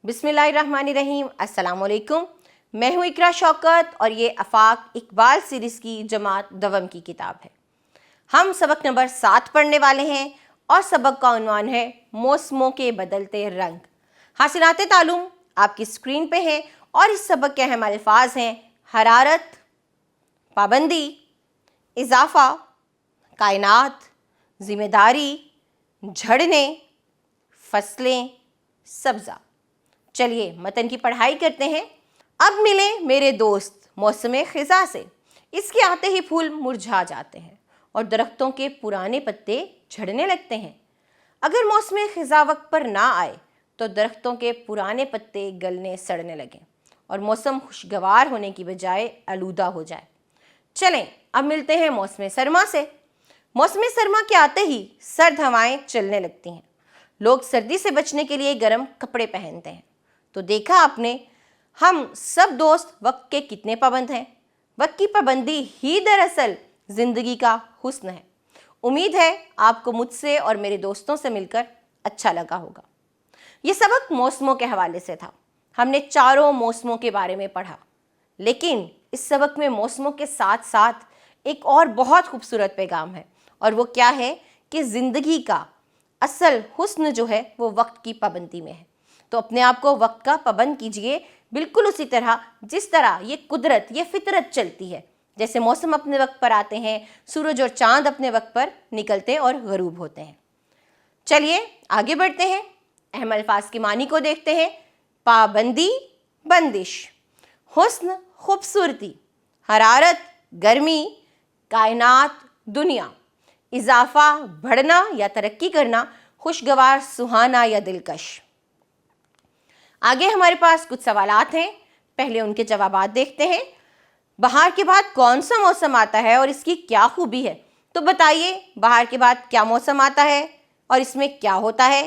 बिस्मिल्लाहिर्रहमानिर्रहीम। अस्सलाम वालेकुम। मैं हूँ इकरा शौकत और ये आफाक इकबाल सीरीज़ की जमात दवम की किताब है। हम सबक नंबर 7 पढ़ने वाले हैं और सबक का उन्वान है मौसमों के बदलते रंग। हासिलात तालुम आपकी स्क्रीन पे हैं और इस सबक के अहम अल्फाज हैं हरारत, पाबंदी, इजाफ़ा, कायनात, ज़िम्मेदारी, झड़ने, फसलें, सब्ज़ा। चलिए मतन की पढ़ाई करते हैं। अब मिले मेरे दोस्त मौसम ख़िज़ा से। इसके आते ही फूल मुरझा जाते हैं और दरख्तों के पुराने पत्ते झड़ने लगते हैं। अगर मौसम ख़िज़ा वक्त पर ना आए तो दरख्तों के पुराने पत्ते गलने सड़ने लगें और मौसम खुशगवार होने की बजाय आलूदा हो जाए। चलें अब मिलते हैं मौसम सरमा से। मौसम सरमा के आते ही सर्द हवाएं चलने लगती हैं। लोग सर्दी से बचने के लिए गर्म कपड़े पहनते हैं। तो देखा आपने, हम सब दोस्त वक्त के कितने पाबंद हैं। वक्त की पाबंदी ही दरअसल ज़िंदगी का हुस्न है। उम्मीद है आपको मुझसे और मेरे दोस्तों से मिलकर अच्छा लगा होगा। ये सबक मौसमों के हवाले से था। हमने चारों मौसमों के बारे में पढ़ा, लेकिन इस सबक में मौसमों के साथ साथ एक और बहुत खूबसूरत पैगाम है, और वो क्या है कि ज़िंदगी का असल हुस्न जो है वो वक्त की पाबंदी में है। तो अपने आप को वक्त का पाबंद कीजिए, बिल्कुल उसी तरह जिस तरह ये कुदरत, ये फितरत चलती है। जैसे मौसम अपने वक्त पर आते हैं, सूरज और चांद अपने वक्त पर निकलते और गरूब होते हैं। चलिए आगे बढ़ते हैं, अहम अल्फाज की मानी को देखते हैं। पाबंदी, बंदिश, हुस्न, खूबसूरती, हरारत, गर्मी, कायनात, दुनिया, इजाफा, बढ़ना या तरक्की करना, खुशगवार, सुहाना या दिलकश। आगे हमारे पास कुछ सवालात हैं, पहले उनके जवाबात देखते हैं। बहार के बाद कौन सा मौसम आता है और इसकी क्या खूबी है? तो बताइए, बहार के बाद क्या मौसम आता है और इसमें क्या होता है?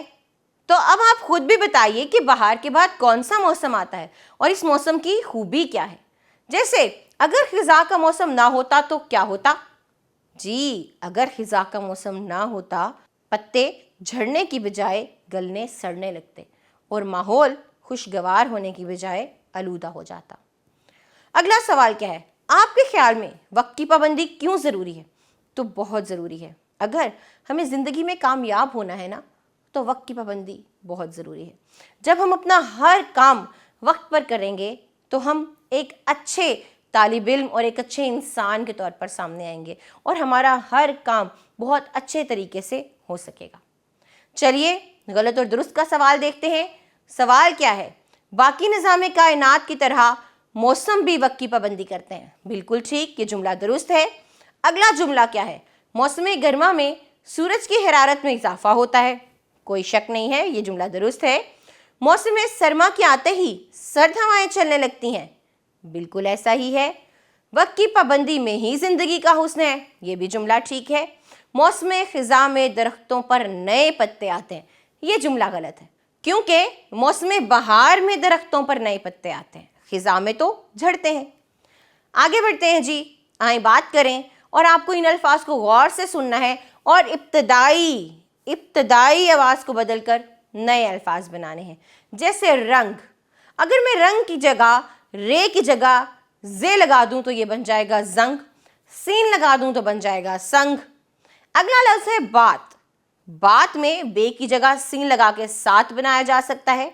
तो अब आप खुद भी बताइए कि बहार के बाद कौन सा मौसम आता है और इस मौसम की खूबी क्या है। जैसे अगर खिज़ा का मौसम ना होता तो क्या होता? जी, अगर खिज़ा का मौसम ना होता, पत्ते झड़ने की बजाय गलने सड़ने लगते और माहौल खुशगवार होने की बजाय आलूदा हो जाता। अगला सवाल क्या है? आपके ख्याल में वक्त की पाबंदी क्यों ज़रूरी है? तो बहुत ज़रूरी है। अगर हमें ज़िंदगी में कामयाब होना है ना, तो वक्त की पाबंदी बहुत ज़रूरी है। जब हम अपना हर काम वक्त पर करेंगे तो हम एक अच्छे तालिब इल्म और एक अच्छे इंसान के तौर पर सामने आएंगे और हमारा हर काम बहुत अच्छे तरीके से हो सकेगा। चलिए गलत और दुरुस्त का सवाल देखते हैं। सवाल क्या है? बाकी निज़ाम कायनात की तरह मौसम भी वक्त की पाबंदी करते हैं। बिल्कुल ठीक, ये जुमला दुरुस्त है। अगला जुमला क्या है? मौसम गर्मा में सूरज की हरारत में इजाफा होता है। कोई शक नहीं है, ये जुमला दुरुस्त है। मौसम सरमा के आते ही सर्द हवाएं चलने लगती हैं। बिल्कुल ऐसा ही है। वक्त की पाबंदी में ही ज़िंदगी का हुस्न है। ये भी जुमला ठीक है। मौसम ख़िज़ा में दरख्तों पर नए पत्ते आते हैं। ये जुमला गलत है, क्योंकि मौसम बहार में दरख्तों पर नए पत्ते आते हैं, ख़िज़ा में तो झड़ते हैं। आगे बढ़ते हैं जी, आए बात करें, और आपको इन अल्फाज को गौर से सुनना है और इब्तदाई आवाज़ को बदलकर नए अल्फाज बनाने हैं। जैसे रंग, अगर मैं रंग की जगह रे की जगह जे लगा दूं तो ये बन जाएगा जंग, सीन लगा दूं तो बन जाएगा संग। अगला लफ्ज़ है बात। बात में बे की जगह सीन लगा के साथ बनाया जा सकता है।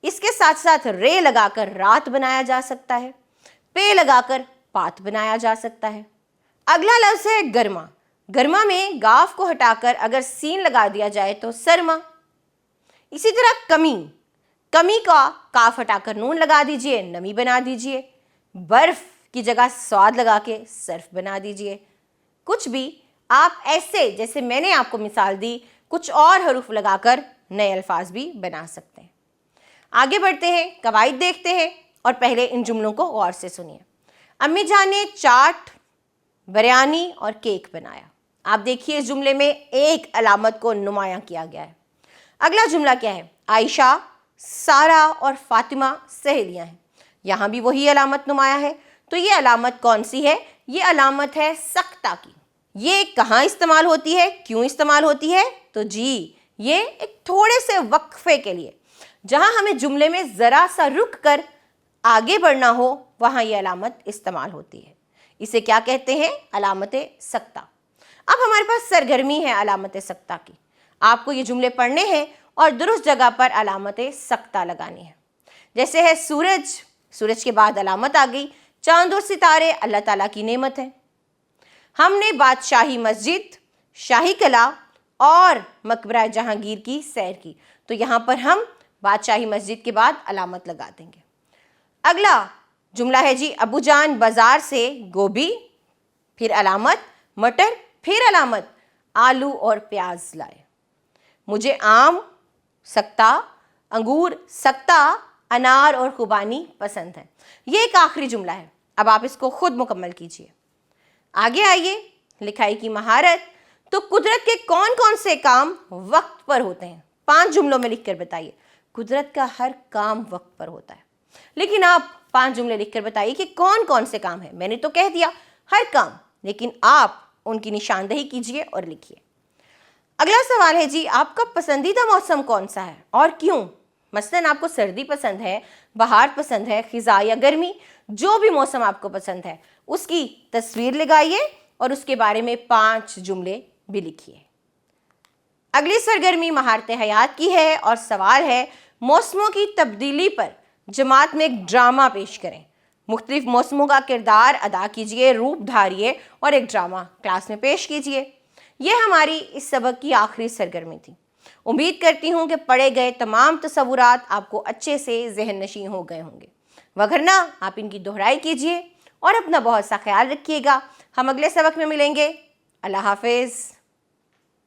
इसके साथ साथ रे लगाकर रात बनाया जा सकता है, पे लगाकर पात बनाया जा सकता है। अगला लफ्ज़ है गर्मा। गर्मा में गाफ को हटाकर अगर सीन लगा दिया जाए तो सरमा। इसी तरह कमी, कमी का काफ हटाकर नून लगा दीजिए, नमी बना दीजिए। बर्फ की जगह स्वाद लगा के सर्फ बना दीजिए। कुछ भी आप ऐसे, जैसे मैंने आपको मिसाल दी, कुछ और हरूफ लगाकर नए अल्फाज भी बना सकते हैं। आगे बढ़ते हैं, कवायद देखते हैं, और पहले इन जुमलों को गौर से सुनिए। अम्मी जान ने चाट, बिरयानी और केक बनाया। आप देखिए इस जुमले में एक अलामत को नुमायां किया गया है। अगला जुमला क्या है? आयशा, सारा और फातिमा सहेलियां हैं। यहाँ भी वही अलामत नुमाया है। तो ये अलामत कौन सी है? ये अलामत है सक्ता की। ये कहाँ इस्तेमाल होती है, क्यों इस्तेमाल होती है? तो जी, ये एक थोड़े से वक्फे के लिए, جہاں ہمیں جملے میں ذرا سا رک کر آگے بڑھنا ہو وہاں یہ علامت استعمال ہوتی ہے. اسے کیا کہتے ہیں؟ علامت سکتہ. اب ہمارے پاس سرگرمی ہے علامت سکتہ کی. آپ کو یہ جملے پڑھنے ہیں اور درست جگہ پر علامت سکتہ لگانی ہے. جیسے ہے سورج، سورج کے بعد علامت آ گئی. چاند اور ستارے اللہ تعالیٰ کی نعمت ہے. ہم نے بادشاہی مسجد، شاہی قلعہ اور مقبرہ جہانگیر کی سیر کی. تو یہاں پر ہم بادشاہی مسجد کے بعد علامت لگا دیں گے. اگلا جملہ ہے جی، ابو جان بازار سے گوبھی، پھر علامت مٹر، پھر علامت آلو اور پیاز لائے. مجھے آم سکتہ، انگور سکتہ، انار اور خوبانی پسند ہے. یہ ایک آخری جملہ ہے. اب آپ اس کو خود مکمل کیجئے. آگے آئیے، لکھائی کی مہارت. تو قدرت کے کون کون سے کام وقت پر ہوتے ہیں؟ 5 جملوں میں لکھ کر بتائیے. قدرت کا ہر کام وقت پر ہوتا ہے، لیکن آپ 5 جملے لکھ کر بتائیے کہ کون کون سے کام ہیں. میں نے تو کہہ دیا ہر کام، لیکن آپ ان کی نشاندہی کیجئے اور لکھیے. اگلا سوال ہے جی، آپ کا پسندیدہ موسم کون سا ہے اور کیوں؟ مثلاً آپ کو سردی پسند ہے، بہار پسند ہے، خزاں یا گرمی، جو بھی موسم آپ کو پسند ہے اس کی تصویر لگائیے اور اس کے بارے میں 5 جملے بھی لکھیے. اگلی سرگرمی مہارت حیات کی ہے اور سوال ہے، موسموں کی تبدیلی پر جماعت میں ایک ڈرامہ پیش کریں. مختلف موسموں کا کردار ادا کیجئے، روپ دھاریے اور ایک ڈرامہ کلاس میں پیش کیجئے. یہ ہماری اس سبق کی آخری سرگرمی تھی. امید کرتی ہوں کہ پڑھے گئے تمام تصورات آپ کو اچھے سے ذہن نشین ہو گئے ہوں گے. وگرنہ آپ ان کی دہرائی کیجئے اور اپنا بہت سا خیال رکھیے گا. ہم اگلے سبق میں ملیں گے. اللہ حافظ.